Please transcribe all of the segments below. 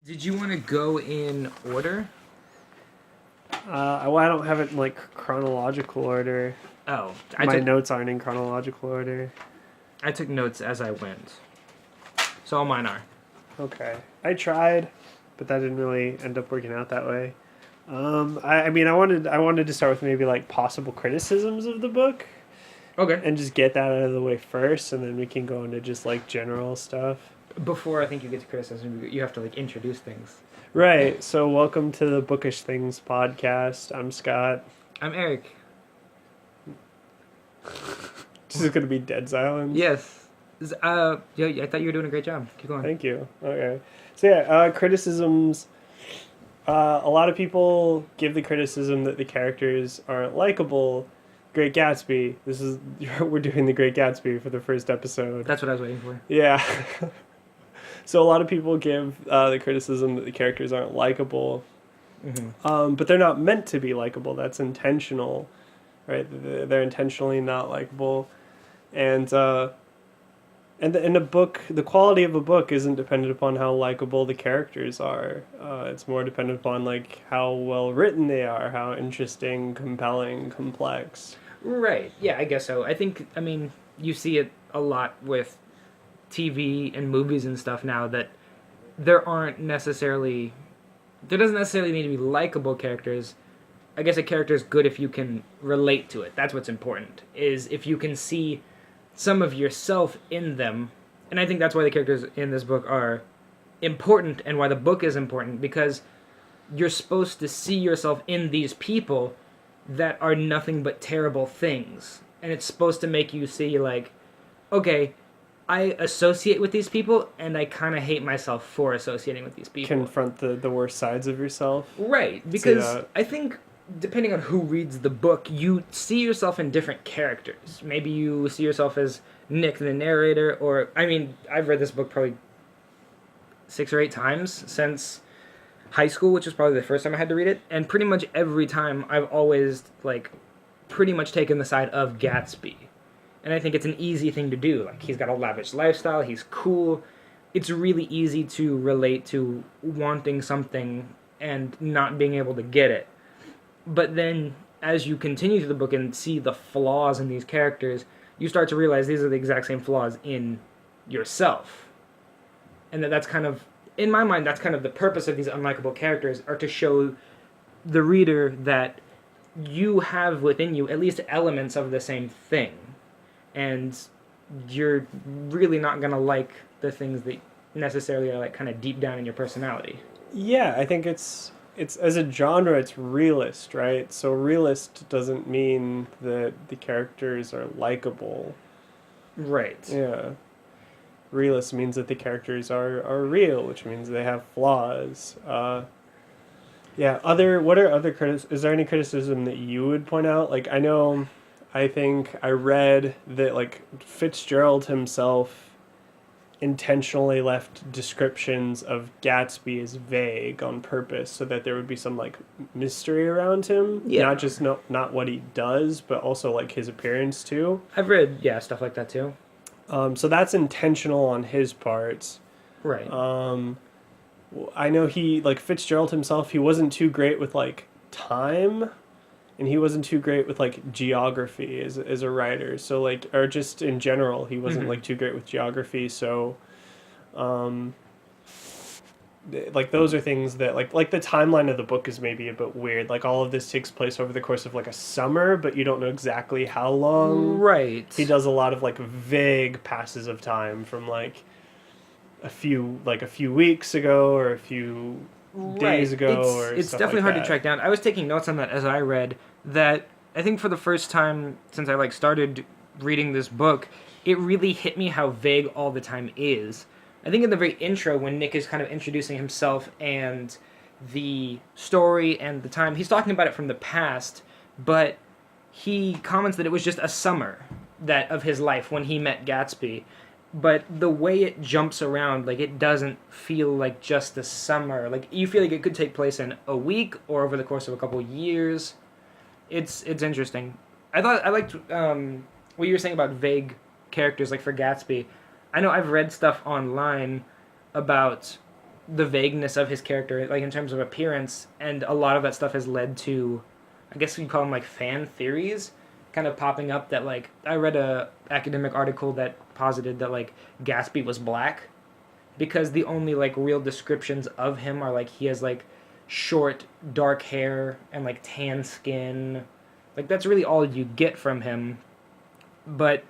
Did you want to go in order? Well, I don't have it in, like, chronological order. Oh, My notes aren't in chronological order. I took notes as I went. So all mine are. Okay. I tried, but that didn't really end up working out that way. I mean, I wanted to start with maybe, like, possible criticisms of the book. Okay. And just get that out of the way first, and then we can go into just, like, general stuff. Before I think you get to criticism, you have to, like, introduce things. Right. So welcome to the Bookish Things podcast. I'm Scott. I'm Eric. This is going to be dead silence. Yes. I thought you were doing a great job. Keep going. Thank you. Okay. So yeah, criticisms. A lot of people give the criticism that the characters aren't likable. Great Gatsby. We're doing the Great Gatsby for the first episode. That's what I was waiting for. Yeah. So a lot of people give the criticism that the characters aren't likable. Mm-hmm. But they're not meant to be likable. That's intentional, right? They're intentionally not likable, and in a book, the quality of a book isn't dependent upon how likable the characters are. It's more dependent upon, like, how well written they are, how interesting, compelling, complex. Right. Yeah, I guess so. I mean, you see it a lot with TV and movies and stuff now that there doesn't necessarily need to be likable characters. I guess a character is good if you can relate to it. That's what's important, is if you can see some of yourself in them. And I think that's why the characters in this book are important and why the book is important, because you're supposed to see yourself in these people that are nothing but terrible things. And it's supposed to make you see, like, okay, I associate with these people, and I kind of hate myself for associating with these people. Confront the worst sides of yourself. Right, because I think depending on who reads the book, you see yourself in different characters. Maybe you see yourself as Nick, the narrator, or, I mean, I've read this book probably 6 or 8 times since high school, which was probably the first time I had to read it, and pretty much every time I've always, like, pretty much taken the side of Gatsby. And I think it's an easy thing to do. Like, he's got a lavish lifestyle, he's cool. It's really easy to relate to wanting something and not being able to get it. But then, as you continue through the book and see the flaws in these characters, you start to realize these are the exact same flaws in yourself. And that's kind of, in my mind, that's kind of the purpose of these unlikable characters, are to show the reader that you have within you at least elements of the same thing. And you're really not going to like the things that necessarily are, like, kind of deep down in your personality. Yeah, I think it's as a genre, it's realist, right? So realist doesn't mean that the characters are likable. Right. Yeah. Realist means that the characters are real, which means they have flaws. Yeah. Is there any criticism that you would point out? Like, I think I read that, like, Fitzgerald himself intentionally left descriptions of Gatsby as vague on purpose so that there would be some, like, mystery around him. Yeah. Not just not what he does, but also, like, his appearance too. I've read, stuff like that too. So that's intentional on his part. Right. I know Fitzgerald himself, he wasn't too great with, like, time, and he wasn't too great with, like, geography as a writer. So, like, or just in general, he wasn't like too great with geography. So, like, those are things that, like the timeline of the book is maybe a bit weird. Like, all of this takes place over the course of, like, a summer, but you don't know exactly how long. Right. He does a lot of, like, vague passes of time from, like, a few weeks ago or a few days ago. It's definitely hard to track down. I was taking notes on that as I read that. I think for the first time since I, like, started reading this book, it really hit me how vague all the time is. I think in the very intro, when Nick is kind of introducing himself and the story and the time, he's talking about it from the past, but he comments that it was just a summer of his life when he met Gatsby. But the way it jumps around, like, it doesn't feel like just a summer. Like, you feel like it could take place in a week or over the course of a couple years. It's interesting. I liked what you were saying about vague characters, like for Gatsby. I know I've read stuff online about the vagueness of his character, like in terms of appearance, and a lot of that stuff has led to, I guess you'd call them like fan theories, kind of popping up. That like I read a academic article that posited that like Gatsby was black, because the only like real descriptions of him are like he has like short dark hair and like tan skin, like that's really all you get from him. But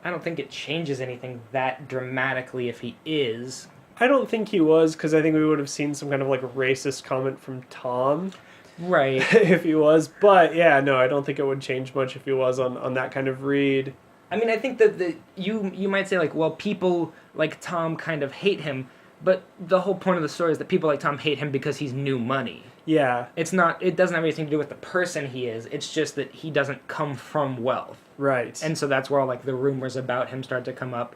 I don't think it changes anything that dramatically if he is. I don't think he was, because I think we would have seen some kind of like racist comment from Tom. Right. If he was. But yeah, no, I don't think it would change much if he was on that kind of read. I mean, I think that you might say like, well, people like Tom kind of hate him, but the whole point of the story is that people like Tom hate him because he's new money. Yeah. It doesn't have anything to do with the person he is. It's just that he doesn't come from wealth. Right. And so that's where all like the rumors about him start to come up.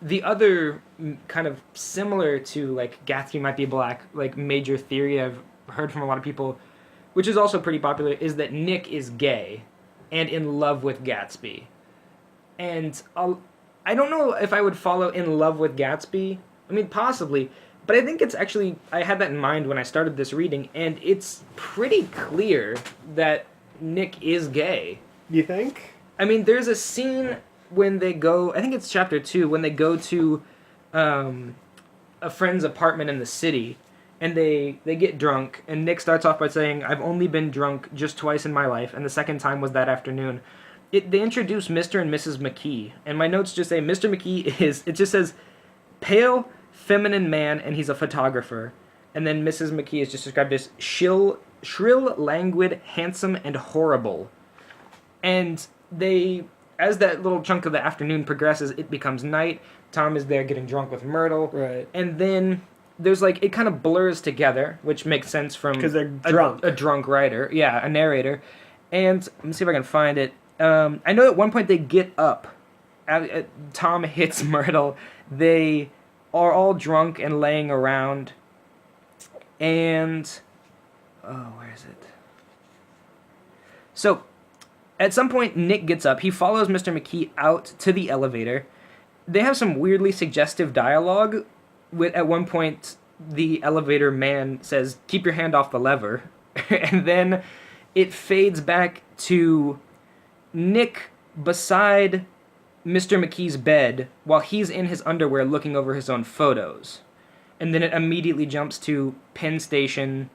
The other kind of similar to like Gatsby might be black, like major theory I've heard from a lot of people, which is also pretty popular, is that Nick is gay and in love with Gatsby. And I don't know if I would follow in love with Gatsby. I mean, possibly. But I think it's actually, I had that in mind when I started this reading, and it's pretty clear that Nick is gay. You think? I mean, there's a scene when they go, I think it's chapter 2, when they go to a friend's apartment in the city, and they get drunk, and Nick starts off by saying, I've only been drunk just twice in my life, and the second time was that afternoon. They introduce Mr. and Mrs. McKee, and my notes just say Mr. McKee it just says, pale, feminine man, and he's a photographer. And then Mrs. McKee is just described as shrill, languid, handsome, and horrible. And as that little chunk of the afternoon progresses, it becomes night. Tom is there getting drunk with Myrtle. Right. And then there's like, it kind of blurs together, which makes sense from... Because they're drunk. A drunk writer. Yeah, a narrator. And let me see if I can find it. I know at one point they get up. Tom hits Myrtle. They are all drunk and laying around. And... oh, where is it? So... at some point, Nick gets up. He follows Mr. McKee out to the elevator. They have some weirdly suggestive dialogue. At one point, the elevator man says, keep your hand off the lever. And then it fades back to Nick beside Mr. McKee's bed while he's in his underwear looking over his own photos. And then it immediately jumps to Penn Station,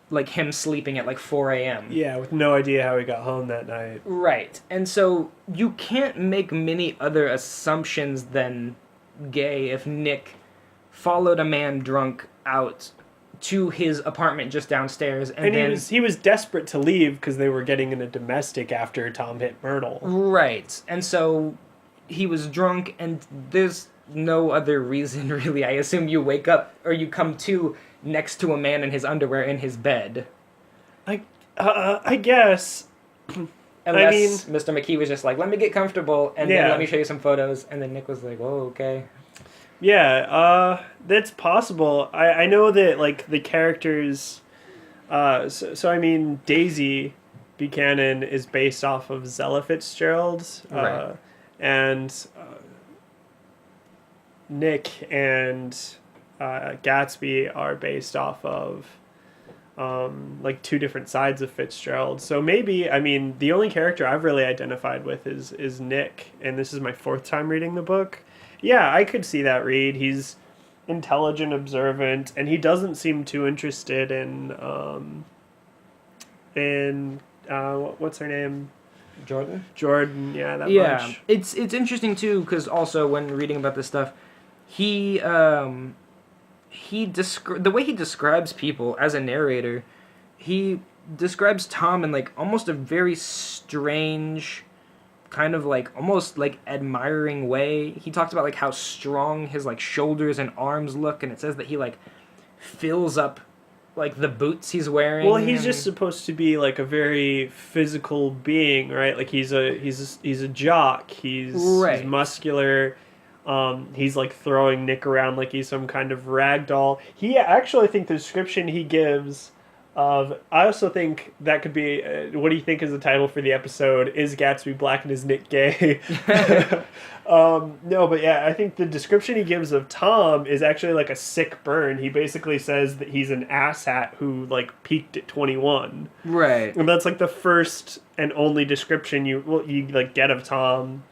like him sleeping at like 4 a.m. Yeah, with no idea how he got home that night. Right. And so you can't make many other assumptions than gay if Nick followed a man drunk out to his apartment just downstairs. And then he was desperate to leave because they were getting in a domestic after Tom hit Myrtle. Right. And so he was drunk, and there's no other reason really. I assume you wake up or you come to next to a man in his underwear in his bed. I guess. Unless Mr. McKee was just like, let me get comfortable, and then let me show you some photos, and then Nick was like, oh, okay. Yeah, that's possible. I know that, like, the characters... So I mean, Daisy Buchanan is based off of Zella Fitzgerald. Right. And Nick and Gatsby are based off of like two different sides of Fitzgerald. So maybe, I mean, the only character I've really identified with is Nick, and this is my 4th time reading the book. Yeah, I could see that read. He's intelligent, observant, and he doesn't seem too interested in what's her name? Jordan, yeah, that much. It's interesting too, because also when reading about this stuff, the way he describes people as a narrator, he describes Tom in like almost a very strange, kind of like almost like admiring way. He talks about like how strong his like shoulders and arms look, and it says that he like fills up like the boots he's wearing. Well, he's just supposed to be like a very physical being, right? Like he's a jock. He's muscular. He's like throwing Nick around like he's some kind of rag doll. He actually, I think the description he gives I also think that could be. What do you think is the title for the episode? Is Gatsby black and is Nick gay? No, but yeah, I think the description he gives of Tom is actually like a sick burn. He basically says that he's an asshat who like peaked at 21. Right. And that's like the first and only description you like get of Tom.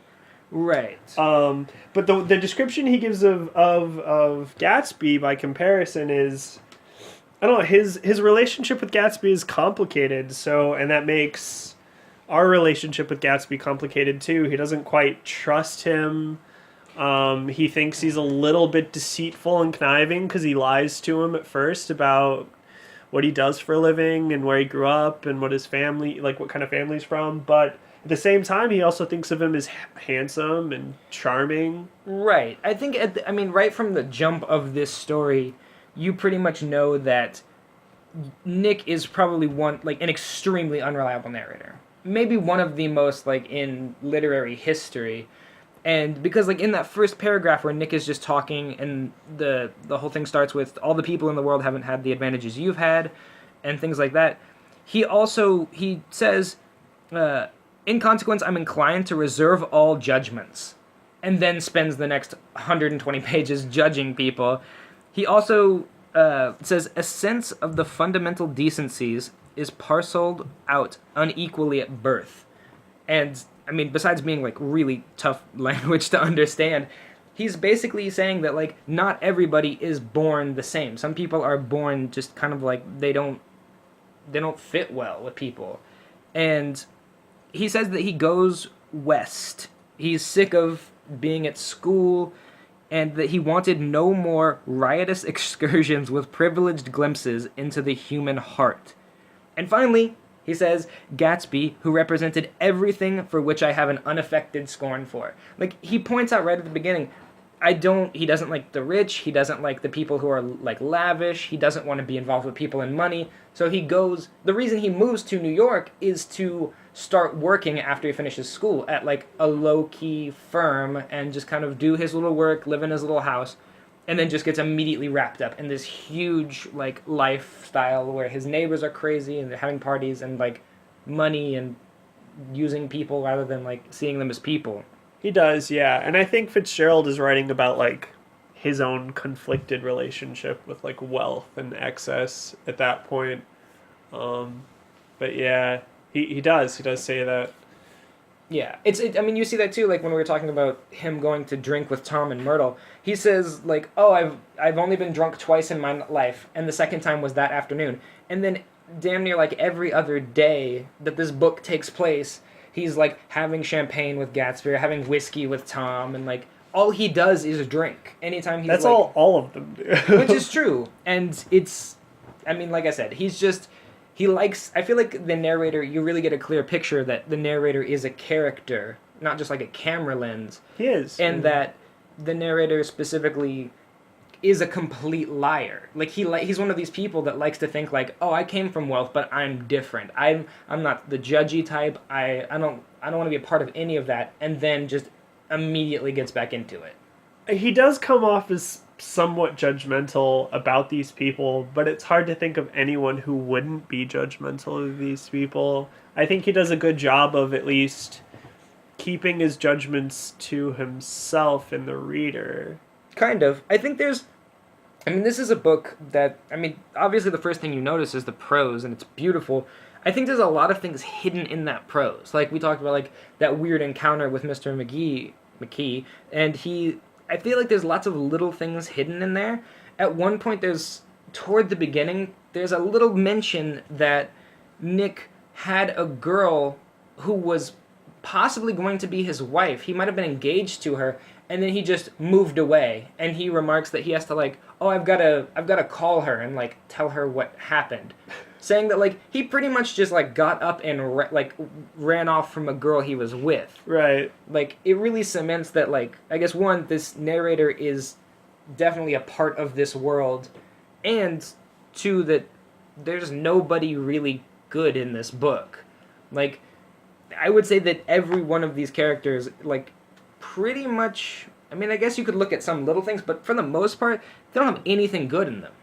Right. But the description he gives of Gatsby by comparison is, I don't know, his relationship with Gatsby is complicated, and that makes our relationship with Gatsby complicated too. He doesn't quite trust him. He thinks he's a little bit deceitful and conniving because he lies to him at first about what he does for a living and where he grew up and what his family, like what kind of family he's from. But at the same time, he also thinks of him as handsome and charming. Right. I think, right from the jump of this story, you pretty much know that Nick is probably an extremely unreliable narrator. Maybe one of the most, in literary history. And because, in that first paragraph where Nick is just talking and the whole thing starts with all the people in the world haven't had the advantages you've had and things like that, he says, in consequence, I'm inclined to reserve all judgments, and then spends the next 120 pages judging people. He also says, a sense of the fundamental decencies is parceled out unequally at birth. And, besides being, really tough language to understand, he's basically saying that, not everybody is born the same. Some people are born just kind of they don't fit well with people. And he says that he goes west. He's sick of being at school, and that he wanted no more riotous excursions with privileged glimpses into the human heart. And finally, he says, Gatsby, who represented everything for which I have an unaffected scorn for. He points out right at the beginning, he doesn't like the rich, he doesn't like the people who are, lavish, he doesn't want to be involved with people and money, so the reason he moves to New York is to start working after he finishes school at, a low-key firm and just kind of do his little work, live in his little house, and then just gets immediately wrapped up in this huge, lifestyle where his neighbors are crazy and they're having parties and, money and using people rather than, seeing them as people. He does, yeah. And I think Fitzgerald is writing about, his own conflicted relationship with, wealth and excess at that point. But, yeah, he does say that. Yeah, you see that too, when we were talking about him going to drink with Tom and Myrtle. He says, I've only been drunk twice in my life, and the second time was that afternoon. And then damn near, every other day that this book takes place, he's, having champagne with Gatsby or having whiskey with Tom, and, all he does is drink. Anytime he's, That's all of them do. Which is true. And it's, like I said, I feel like the narrator, you really get a clear picture that the narrator is a character, not just a camera lens. He is. And that the narrator specifically is a complete liar. He's one of these people that likes to think I came from wealth, but I'm different. I'm not the judgy type. I don't want to be a part of any of that, and then just immediately gets back into it. He does come off as somewhat judgmental about these people, but it's hard to think of anyone who wouldn't be judgmental of these people. I think he does a good job of at least keeping his judgments to himself and the reader. Kind of. I think this is a book that, obviously the first thing you notice is the prose, and it's beautiful. I think there's a lot of things hidden in that prose. We talked about, that weird encounter with Mr. McKee, and I feel like there's lots of little things hidden in there. At one point, toward the beginning, there's a little mention that Nick had a girl who was possibly going to be his wife. He might have been engaged to her, and then he just moved away. And he remarks that he has to I've got to call her and tell her what happened, saying that he pretty much just got up and ran off from a girl he was with. Right. It really cements that I guess one, this narrator is definitely a part of this world, and two, that there's nobody really good in this book. I would say that every one of these characters, pretty much, I guess you could look at some little things, but for the most part, they don't have anything good in them.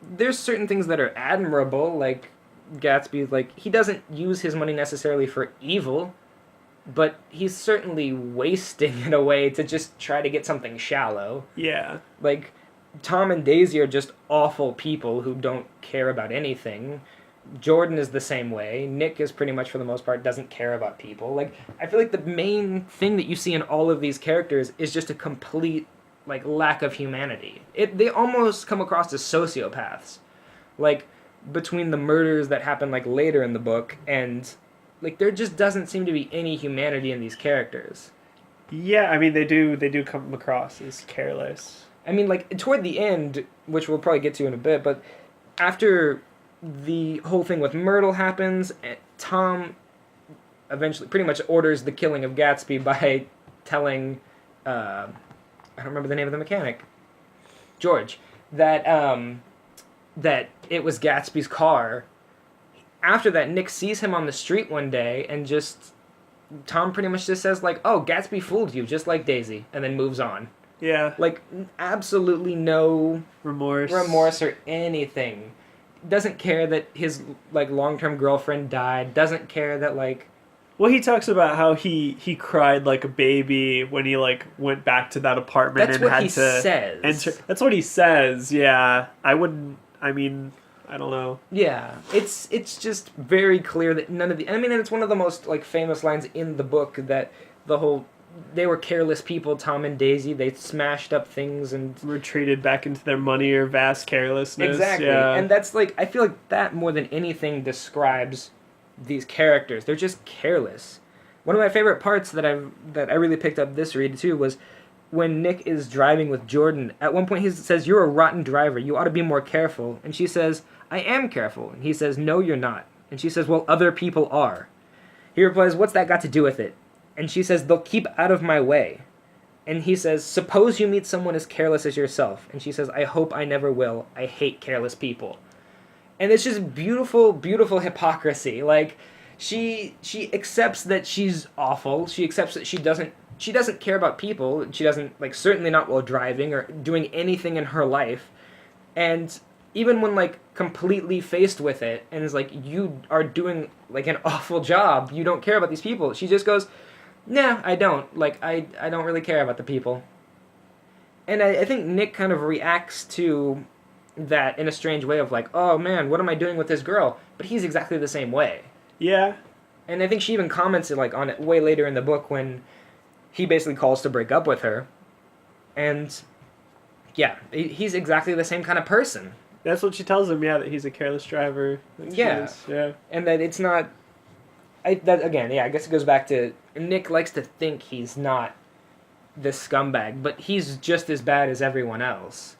there's certain things that are admirable, like Gatsby, like he doesn't use his money necessarily for evil, but he's certainly wasting it away to just try to get something shallow. Yeah. Like Tom and Daisy are just awful people who don't care about anything. Jordan is the same way. Nick is pretty much, for the most part, doesn't care about people. Like, I feel like the main thing that you see in all of these characters is just a complete, like, lack of humanity. They almost come across as sociopaths. Like, between the murders that happen, like, later in the book, and, like, there just doesn't seem to be any humanity in these characters. Yeah, I mean, they do come across as careless. I mean, like, toward the end, which we'll probably get to in a bit, but after the whole thing with Myrtle happens, Tom eventually pretty much orders the killing of Gatsby by telling, I don't remember the name of the mechanic, George, that that it was Gatsby's car. After that, Nick sees him on the street one day, and just Tom pretty much just says, like, oh, Gatsby fooled you, just like Daisy, and then moves on. Yeah. Like, absolutely no remorse or anything. Doesn't care that his, like, long-term girlfriend died. Doesn't care that, like... Well, he talks about how he cried like a baby when he, like, went back to that apartment and had to says. enter. That's what he says, yeah. I mean, I don't know. Yeah. It's just very clear that none of the... I mean, and it's one of the most, like, famous lines in the book that the whole... They were careless people, Tom and Daisy. They smashed up things and... retreated back into their money or vast carelessness. Exactly. Yeah. And that's, like... I feel like that more than anything describes these characters. They're just careless. One of my favorite parts that I really picked up this read, too, was when Nick is driving with Jordan. At one point, he says, "You're a rotten driver. You ought to be more careful." And she says, "I am careful." And he says, "No, you're not." And she says, "Well, other people are." He replies, "What's that got to do with it?" And she says, "They'll keep out of my way." And he says, "Suppose you meet someone as careless as yourself." And she says, "I hope I never will. I hate careless people." And it's just beautiful, beautiful hypocrisy. Like, she accepts that she's awful. She accepts that she doesn't care about people. She doesn't, like, certainly not while driving or doing anything in her life. And even when, like, completely faced with it and is like, you are doing, like, an awful job. You don't care about these people. She just goes... Nah, I don't. Like, I don't really care about the people. And I think Nick kind of reacts to that in a strange way of like, oh man, what am I doing with this girl? But he's exactly the same way. Yeah. And I think she even commented like on it way later in the book when he basically calls to break up with her. And yeah, he's exactly the same kind of person. That's what she tells him, yeah, that he's a careless driver. Yeah. Yeah. And that it's not... I guess it goes back to Nick likes to think he's not this scumbag, but he's just as bad as everyone else.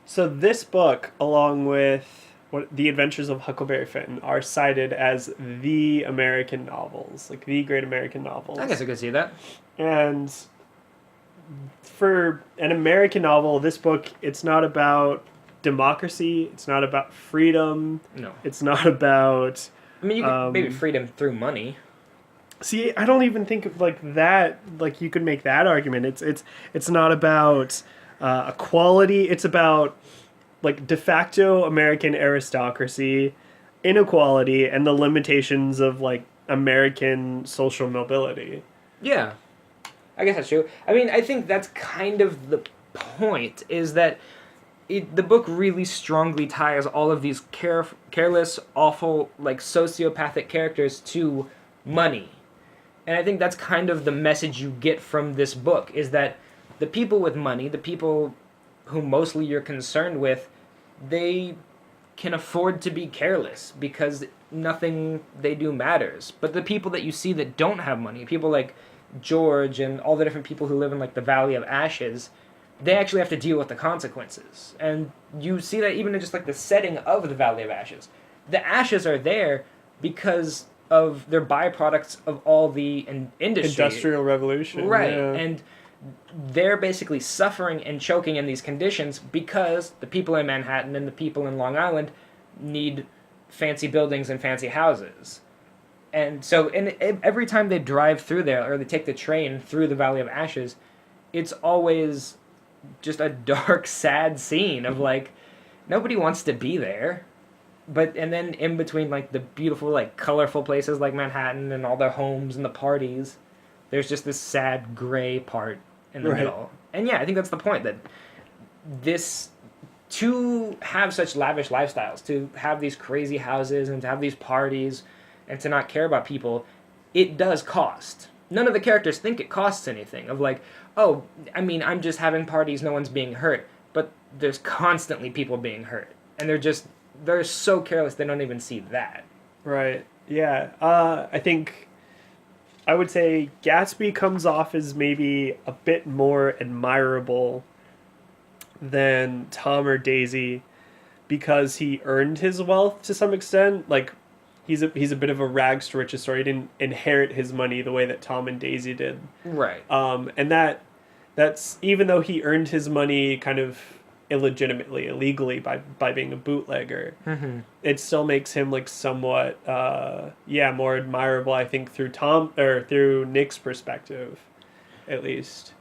So this book, along with The Adventures of Huckleberry Finn, are cited as the American novels, like the great American novels. I guess I could see that. And for an American novel, this book, it's not about democracy, it's not about freedom. No. It's not about... I mean, you could maybe freedom through money. See, I don't even think of like that. Like you could make that argument. It's not about equality. It's about like de facto American aristocracy, inequality, and the limitations of like American social mobility. Yeah, I guess that's true. I mean, I think that's kind of the point. Is that the book really strongly ties all of these careless, awful, like sociopathic characters to money. And I think that's kind of the message you get from this book, is that the people with money, the people who mostly you're concerned with, they can afford to be careless because nothing they do matters. But the people that you see that don't have money, people like George and all the different people who live in like the Valley of Ashes, they actually have to deal with the consequences. And you see that even in just like the setting of the Valley of Ashes. The ashes are there because of their byproducts of all the industry. Industrial revolution. Right. Yeah. And they're basically suffering and choking in these conditions because the people in Manhattan and the people in Long Island need fancy buildings and fancy houses. And so every time they drive through there or they take the train through the Valley of Ashes, it's always just a dark, sad scene of like nobody wants to be there. But and then in between like the beautiful like colorful places like Manhattan and all their homes and the parties, there's just this sad gray part in the Right. middle. And yeah, I think that's the point, that this, to have such lavish lifestyles, to have these crazy houses and to have these parties and to not care about people, it does cost. None of the characters think it costs anything. Of like, oh, I mean, I'm just having parties, no one's being hurt. But there's constantly people being hurt. And they're so careless they don't even see that. Right. Yeah. I think I would say Gatsby comes off as maybe a bit more admirable than Tom or Daisy because he earned his wealth to some extent. Like he's a bit of a rags to riches story. He didn't inherit his money the way that Tom and Daisy did. Right. And that's even though he earned his money kind of illegally by being a bootlegger, it still makes him like somewhat more admirable, I think, through Nick's perspective, at least.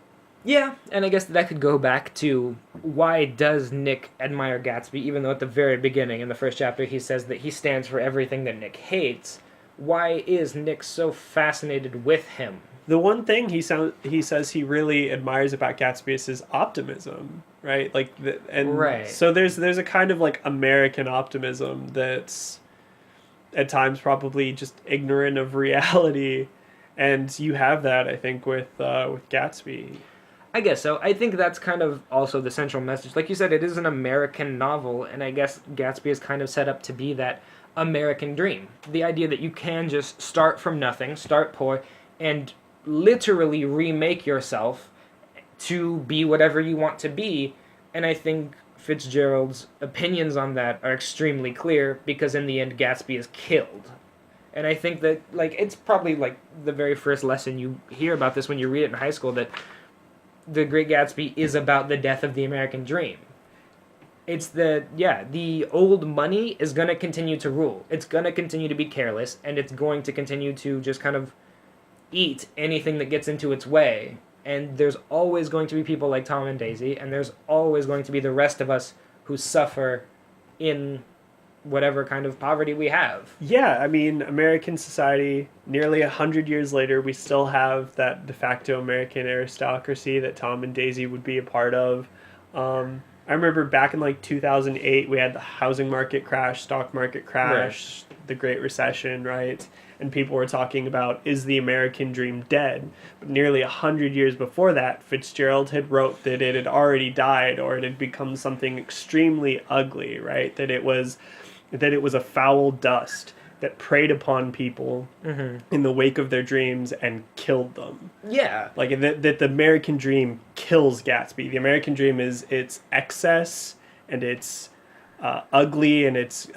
Yeah, and I guess that could go back to why does Nick admire Gatsby, even though at the very beginning, in the first chapter, he says that he stands for everything that Nick hates. Why is Nick so fascinated with him? The one thing he says he really admires about Gatsby is his optimism, right? Right. So there's a kind of like American optimism that's at times probably just ignorant of reality, and you have that, I think, with Gatsby. I guess so. I think that's kind of also the central message. Like you said, it is an American novel, and I guess Gatsby is kind of set up to be that American dream. The idea that you can just start from nothing, start poor, and literally remake yourself to be whatever you want to be. And I think Fitzgerald's opinions on that are extremely clear, because in the end Gatsby is killed. And I think that like it's probably like the very first lesson you hear about this when you read it in high school, that The Great Gatsby is about the death of the American dream. It's the old money is going to continue to rule. It's going to continue to be careless, and it's going to continue to just kind of eat anything that gets into its way. And there's always going to be people like Tom and Daisy, and there's always going to be the rest of us who suffer in whatever kind of poverty we have. Yeah, I mean, American society, nearly 100 years later, we still have that de facto American aristocracy that Tom and Daisy would be a part of. I remember back in like 2008, we had the housing market crash, stock market crash, the Great Recession, right? And people were talking about, is the American dream dead? But nearly 100 years before that, Fitzgerald had wrote that it had already died, or it had become something extremely ugly, right? That it was a foul dust that preyed upon people in the wake of their dreams and killed them. Yeah. Like that the American dream kills Gatsby. The American dream is its excess, and it's ugly, and it's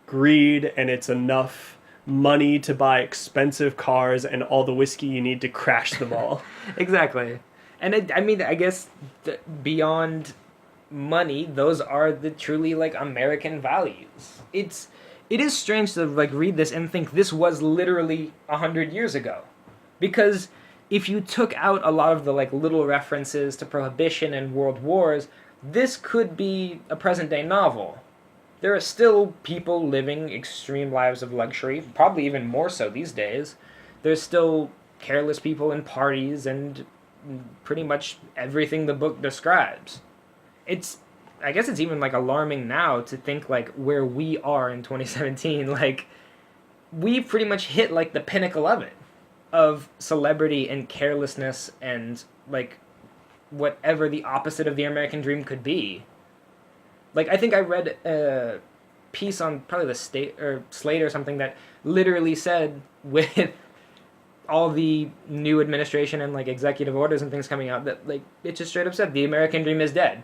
greed, and it's enough money to buy expensive cars and all the whiskey you need to crash them all. Exactly. And I guess beyond money, those are the truly like American values. It is strange to like read this and think this was literally 100 years ago, because if you took out a lot of the like little references to prohibition and world wars, this could be a present day novel. There are still people living extreme lives of luxury, probably even more so these days. There's still careless people in parties and pretty much everything the book describes. I guess it's even like alarming now to think like where we are in 2017. Like we pretty much hit like the pinnacle of it, of celebrity and carelessness and like whatever the opposite of the American dream could be. Like I think I read a piece on probably the State or Slate or something that literally said, with all the new administration and like executive orders and things coming out, that like it just straight up said the American dream is dead.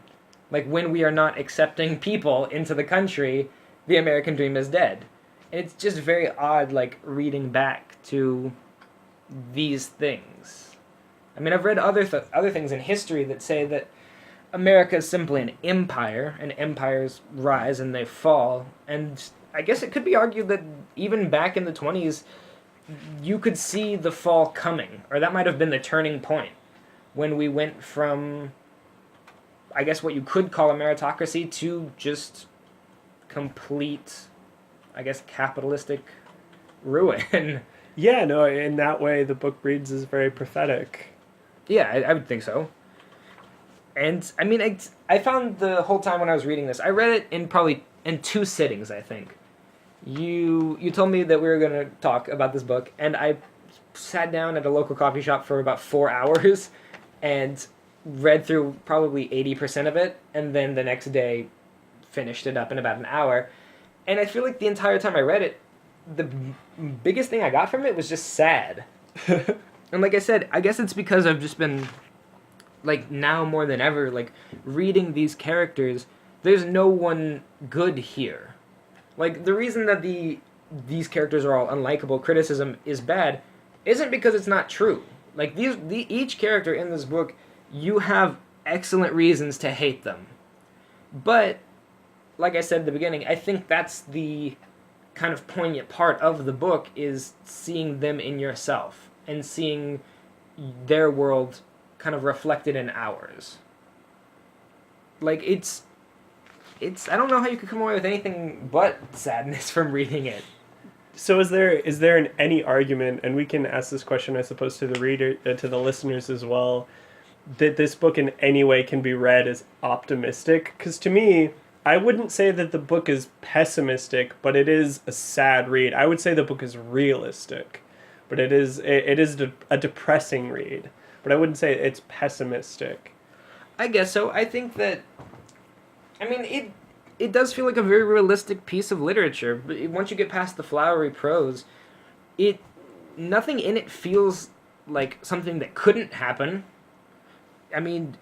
Like when we are not accepting people into the country, the American dream is dead. And it's just very odd like reading back to these things. I mean, I've read other things in history that say that America is simply an empire, and empires rise and they fall. And I guess it could be argued that even back in the 20s, you could see the fall coming, or that might have been the turning point when we went from, I guess what you could call a meritocracy to just complete, I guess, capitalistic ruin. Yeah, no, in that way, the book reads as very prophetic. Yeah, I would think so. And I mean, I found the whole time when I was reading this, I read it in probably in 2 sittings, I think. You told me that we were going to talk about this book, and I sat down at a local coffee shop for about 4 hours and read through probably 80% of it, and then the next day finished it up in about an hour. And I feel like the entire time I read it, the biggest thing I got from it was just sad. And like I said, I guess it's because I've just been, like, now more than ever, like, reading these characters, there's no one good here. Like, the reason that these characters are all unlikable, criticism is bad, isn't because it's not true. Like, each character in this book, you have excellent reasons to hate them. But, like I said at the beginning, I think that's the kind of poignant part of the book, is seeing them in yourself and seeing their world kind of reflected in ours. Like, it's I don't know how you could come away with anything but sadness from reading it. So is there any argument, and we can ask this question, I suppose, to the reader, to the listeners as well, that this book in any way can be read as optimistic? Because to me, I wouldn't say that the book is pessimistic, but it is a sad read. I would say the book is realistic, but it is a depressing read. But I wouldn't say it's pessimistic. I guess so. I think that, I mean, it does feel like a very realistic piece of literature. But once you get past the flowery prose, nothing in it feels like something that couldn't happen. I mean,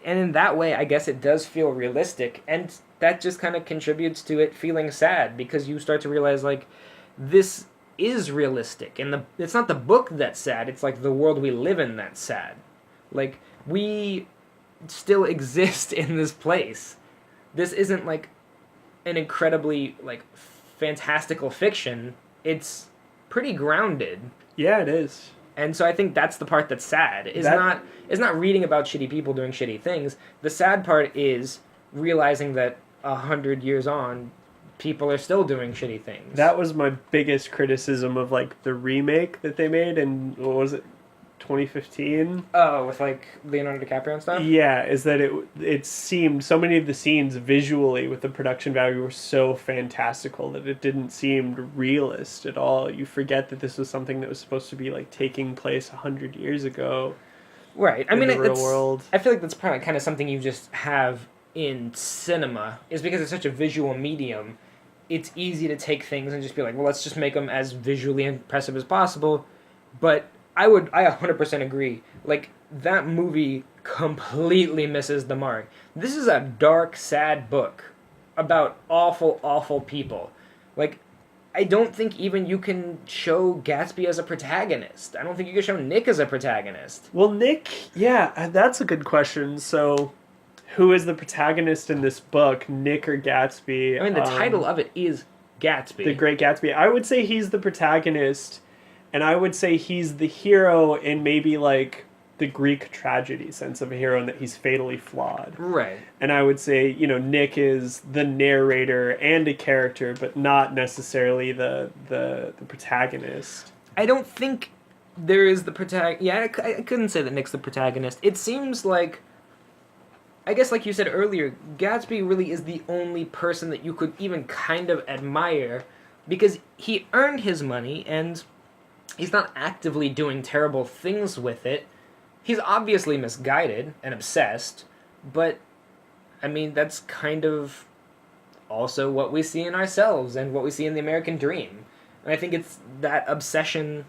and in that way, I guess it does feel realistic, and that just kind of contributes to it feeling sad, because you start to realize, like, this is realistic, and it's not the book that's sad, it's like the world we live in that's sad. Like, we still exist in this place. This isn't like an incredibly, like, fantastical fiction. It's pretty grounded. Yeah, it is. And so I think that's the part that's sad. It's not reading about shitty people doing shitty things. The sad part is realizing that 100 years on, people are still doing shitty things. That was my biggest criticism of, like, the remake that they made in, what was it, 2015? Oh, with, like, Leonardo DiCaprio and stuff? Yeah, is that it seemed, so many of the scenes visually with the production value were so fantastical that it didn't seem realist at all. You forget that this was something that was supposed to be, like, taking place 100 years ago. Right. I mean, in the real world. I feel like that's probably kind of something you just have in cinema, is because it's such a visual medium. It's easy to take things and just be like, well, let's just make them as visually impressive as possible. But I 100% agree. Like, that movie completely misses the mark. This is a dark, sad book about awful, awful people. Like, I don't think even you can show Gatsby as a protagonist. I don't think you can show Nick as a protagonist. Well, Nick, yeah, that's a good question. So, who is the protagonist in this book, Nick or Gatsby? I mean, the title of it is Gatsby. The Great Gatsby. I would say he's the protagonist, and I would say he's the hero in maybe, like, the Greek tragedy sense of a hero, and that he's fatally flawed. Right. And I would say, Nick is the narrator and a character, but not necessarily the protagonist. I don't think there is the protagonist. Yeah, I couldn't say that Nick's the protagonist. It seems like, I guess like you said earlier, Gatsby really is the only person that you could even kind of admire, because he earned his money, and he's not actively doing terrible things with it. He's obviously misguided and obsessed, but, I mean, that's kind of also what we see in ourselves and what we see in the American dream. And I think it's that obsession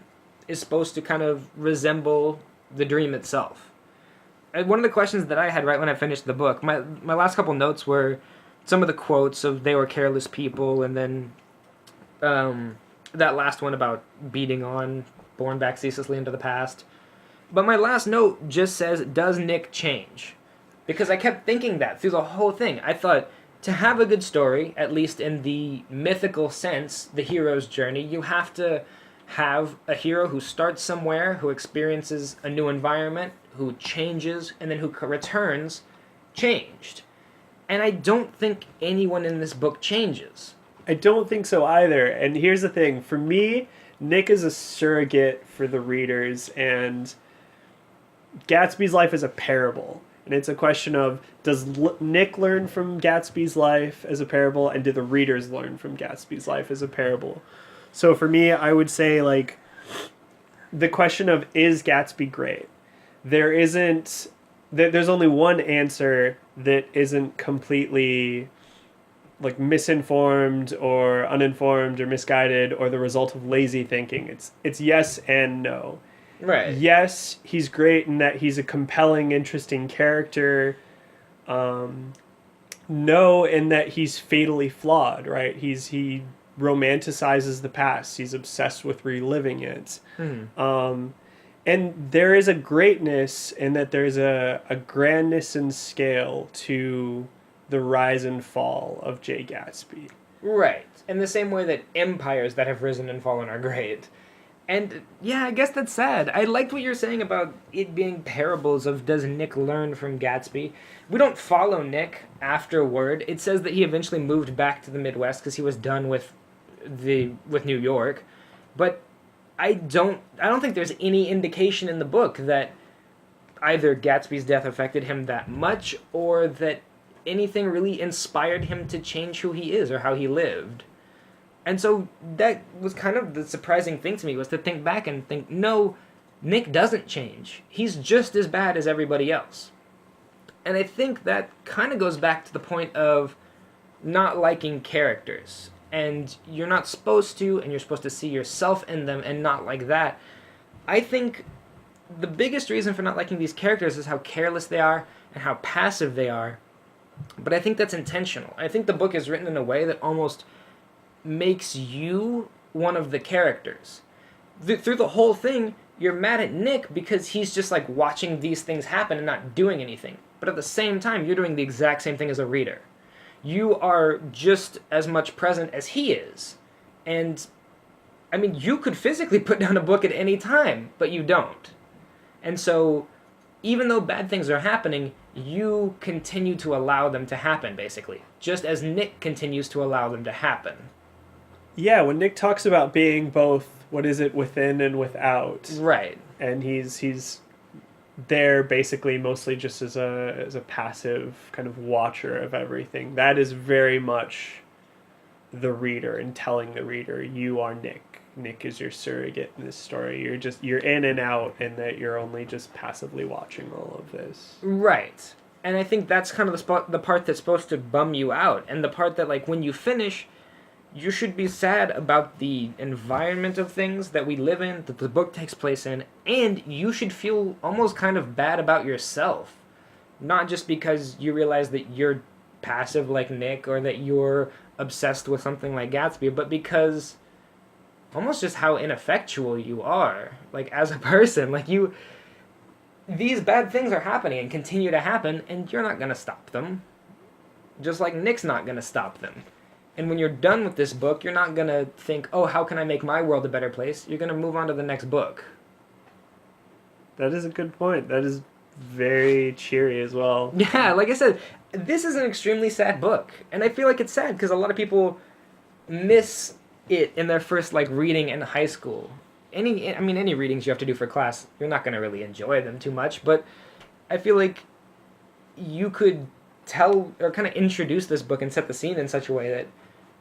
is supposed to kind of resemble the dream itself. And one of the questions that I had right when I finished the book, my last couple notes were some of the quotes of "they were careless people," and then that last one about beating on, born back ceaselessly into the past. But my last note just says, does Nick change? Because I kept thinking that through the whole thing. I thought, to have a good story, at least in the mythical sense, the hero's journey, you have to have a hero who starts somewhere, who experiences a new environment, who changes, and then who returns changed. And I don't think anyone in this book changes. I don't think so either. And here's the thing. For me, Nick is a surrogate for the readers, and Gatsby's life is a parable. And it's a question of, does Nick learn from Gatsby's life as a parable, and do the readers learn from Gatsby's life as a parable? So for me, I would say, like, the question of, is Gatsby great? There's only one answer that isn't completely, like, misinformed or uninformed or misguided or the result of lazy thinking. It's yes and no. Right. Yes, he's great in that he's a compelling, interesting character. No, in that he's fatally flawed, right? He romanticizes the past. He's obsessed with reliving it. And there is a greatness in that there's a grandness and scale to the rise and fall of Jay Gatsby. Right. In the same way that empires that have risen and fallen are great. And yeah, I guess that's sad. I liked what you're saying about it being parables of, does Nick learn from Gatsby? We don't follow Nick afterward. It says that he eventually moved back to the Midwest because he was done with New York. But I don't think there's any indication in the book that either Gatsby's death affected him that much, or that anything really inspired him to change who he is or how he lived. And so that was kind of the surprising thing to me, was to think back and think, no, Nick doesn't change. He's just as bad as everybody else. And I think that kind of goes back to the point of not liking characters. And you're not supposed to, and you're supposed to see yourself in them and not like that. I think the biggest reason for not liking these characters is how careless they are and how passive they are. But I think that's intentional. I think the book is written in a way that almost makes you one of the characters. Through the whole thing, you're mad at Nick because he's just like watching these things happen and not doing anything. But at the same time, you're doing the exact same thing as a reader. You are just as much present as he is. And, I mean, you could physically put down a book at any time, but you don't. And so, even though bad things are happening, you continue to allow them to happen, basically. Just as Nick continues to allow them to happen. Yeah, when Nick talks about being both, what is it, within and without. Right. And he's there basically mostly just as a passive kind of watcher of everything. That is very much the reader, and telling the reader, you are Nick. Nick is your surrogate in this story. You're in and out, and that you're only just passively watching all of this. Right. And I think that's kind of the part that's supposed to bum you out, and the part that, like, when you finish, you should be sad about the environment of things that we live in, that the book takes place in, and you should feel almost kind of bad about yourself. Not just because you realize that you're passive like Nick, or that you're obsessed with something like Gatsby, but because almost just how ineffectual you are, like, as a person. Like, these bad things are happening and continue to happen, and you're not going to stop them. Just like Nick's not going to stop them. And when you're done with this book, you're not going to think, oh, how can I make my world a better place? You're going to move on to the next book. That is a good point. That is very cheery as well. Yeah, like I said, this is an extremely sad book. And I feel like it's sad because a lot of people miss it in their first, like, reading in high school. Any readings you have to do for class, you're not going to really enjoy them too much. But I feel like you could tell or kind of introduce this book and set the scene in such a way that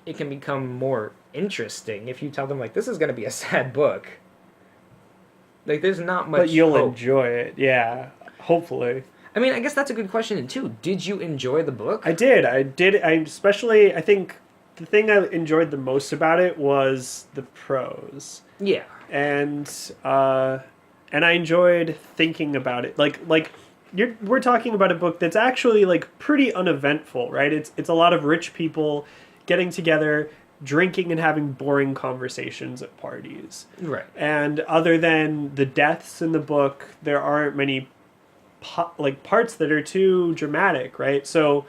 it can become more interesting if you tell them, like, this is going to be a sad book. Like, there's not much But you'll hope. enjoy it, yeah. Hopefully. I mean, I guess that's a good question, too. Did you enjoy the book? I did. I especially, I think the thing I enjoyed the most about it was the prose. Yeah. And I enjoyed thinking about it. We're talking about a book that's actually, like, pretty uneventful, right? It's a lot of rich people getting together, drinking and having boring conversations at parties. Right. And other than the deaths in the book, there aren't many parts that are too dramatic, right? So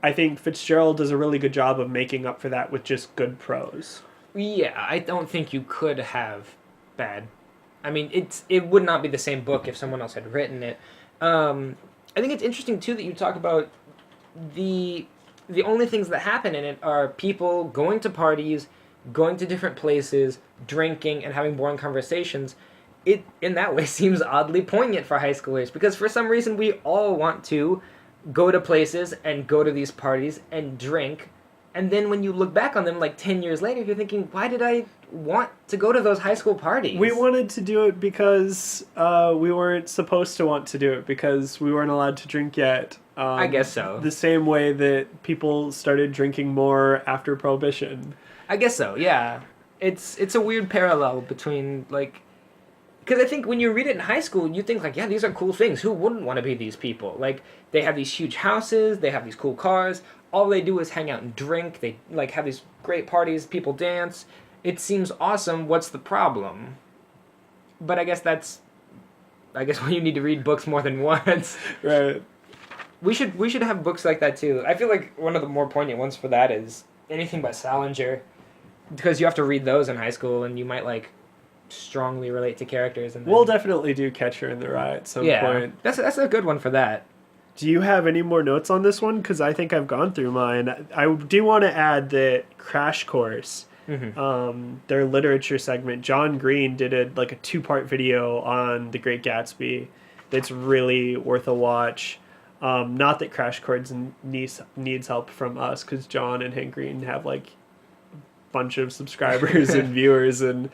I think Fitzgerald does a really good job of making up for that with just good prose. Yeah, I don't think you could have bad. I mean, it would not be the same book if someone else had written it. I think it's interesting too that you talk about the the only things that happen in it are people going to parties, going to different places, drinking, and having boring conversations. It in that way seems oddly poignant for high schoolers because for some reason we all want to go to places and go to these parties and drink, and then when you look back on them like 10 years later, you're thinking, why did I want to go to those high school parties? We wanted to do it because we weren't supposed to want to do it because we weren't allowed to drink yet. I guess so. The same way that people started drinking more after Prohibition. I guess so, yeah. It's a weird parallel between, like... Because I think when you read it in high school, you think, like, yeah, these are cool things. Who wouldn't want to be these people? Like, they have these huge houses, they have these cool cars, all they do is hang out and drink, they, like, have these great parties, people dance. It seems awesome, what's the problem? But I guess why you need to read books more than once. Right. We should have books like that too. I feel like one of the more poignant ones for that is anything by Salinger, because you have to read those in high school, and you might like strongly relate to characters. And We'll definitely do Catcher in the Rye at some point. That's a good one for that. Do you have any more notes on this one? Because I think I've gone through mine. I do want to add that Crash Course, their literature segment, John Green did a 2-part video on The Great Gatsby. That's really worth a watch. Not that Crash Course needs help from us, because John and Hank Green have like a bunch of subscribers and viewers, and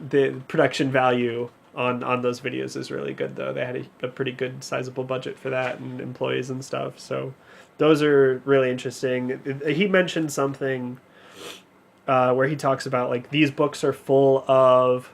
the production value on those videos is really good, though. They had a pretty good sizable budget for that and employees and stuff, so those are really interesting. He mentioned something where he talks about like these books are full of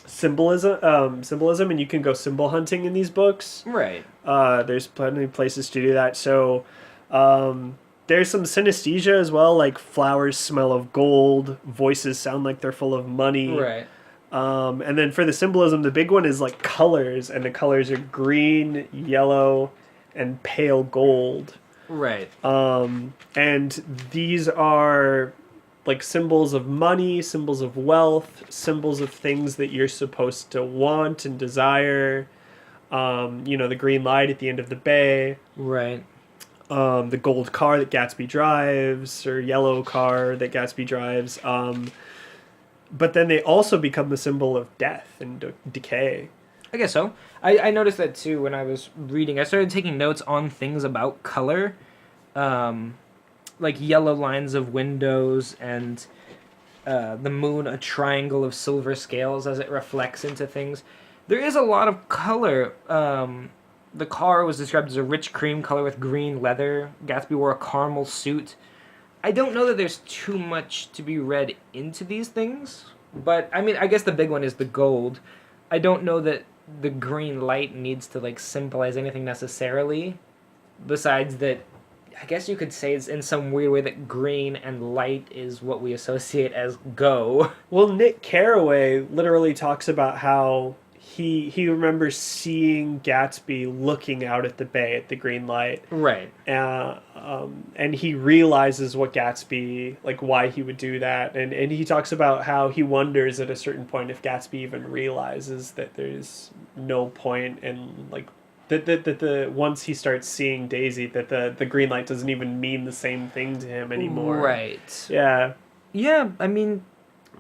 symbolism, and you can go symbol hunting in these books. Right. There's plenty of places to do that. So there's some synesthesia as well, like flowers smell of gold, voices sound like they're full of money. Right. And then for the symbolism, the big one is like colors, and the colors are green, yellow, and pale gold. Right. And these are like symbols of money, symbols of wealth, symbols of things that you're supposed to want and desire. The green light at the end of the bay. Right. The gold car that Gatsby drives, or yellow car that Gatsby drives. But then they also become the symbol of death and decay. I guess so. I noticed that too when I was reading. I started taking notes on things about color. Like yellow lines of windows, and the moon a triangle of silver scales as it reflects into things. There is a lot of color. The car was described as a rich cream color with green leather. Gatsby wore a caramel suit. I don't know that there's too much to be read into these things, but I mean, I guess the big one is the gold. I don't know that the green light needs to like symbolize anything necessarily, besides that I guess you could say it's in some weird way that green and light is what we associate as go. Well, Nick Carraway literally talks about how he remembers seeing Gatsby looking out at the bay at the green light. Right. And he realizes what Gatsby, like why he would do that. And he talks about how he wonders at a certain point if Gatsby even realizes that there's no point in like that once he starts seeing Daisy, that the green light doesn't even mean the same thing to him anymore. Right. Yeah. Yeah, I mean,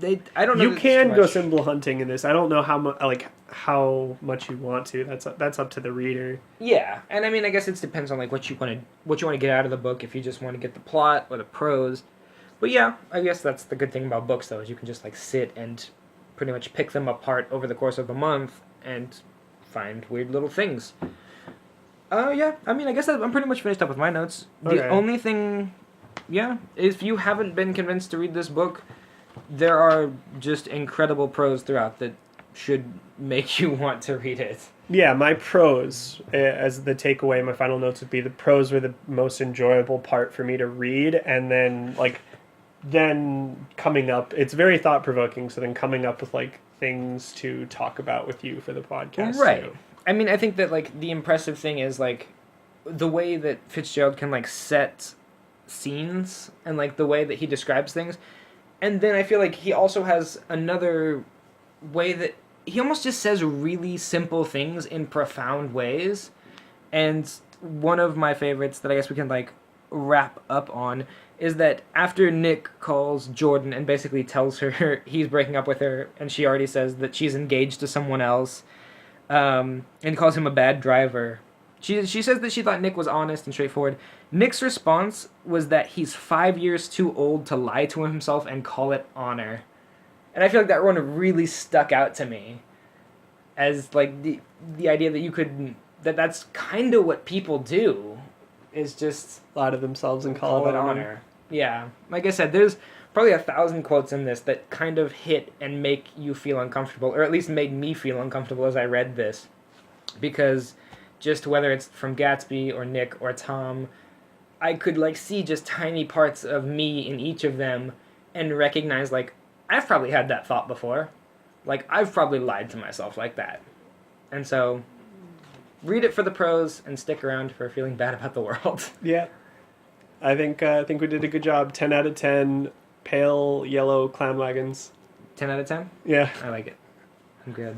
I don't know. You can go symbol hunting in this. I don't know how much you want to. That's up to the reader. Yeah, and I mean, I guess it depends on like what you want to get out of the book. If you just want to get the plot or the prose, but yeah, I guess that's the good thing about books, though, is you can just like sit and pretty much pick them apart over the course of a month and find weird little things. Yeah, I mean, I guess I'm pretty much finished up with my notes. Okay. The only thing, yeah, if you haven't been convinced to read this book, there are just incredible prose throughout that should make you want to read it. Yeah, my prose, as the takeaway, my final notes would be the prose were the most enjoyable part for me to read, and then coming up, it's very thought-provoking, so then coming up with like things to talk about with you for the podcast. Right. Too. I mean, I think that like the impressive thing is like the way that Fitzgerald can like set scenes and like the way that he describes things. And then I feel like he also has another way that he almost just says really simple things in profound ways. And one of my favorites that I guess we can like wrap up on is that after Nick calls Jordan and basically tells her he's breaking up with her, and she already says that she's engaged to someone else, and calls him a bad driver. She says that she thought Nick was honest and straightforward. Nick's response was that he's 5 years too old to lie to himself and call it honor. And I feel like that one really stuck out to me as like the idea that you could that's kind of what people do, is just Lie to themselves and call it honor. Yeah, like I said, there's probably 1,000 quotes in this that kind of hit and make you feel uncomfortable, or at least made me feel uncomfortable as I read this, because just whether it's from Gatsby or Nick or Tom, I could like see just tiny parts of me in each of them and recognize like I've probably had that thought before, like I've probably lied to myself like that. And so read it for the prose and stick around for feeling bad about the world. Yeah. I think we did a good job. 10 out of 10 pale yellow clown wagons. 10 out of 10? Yeah. I like it. I'm good.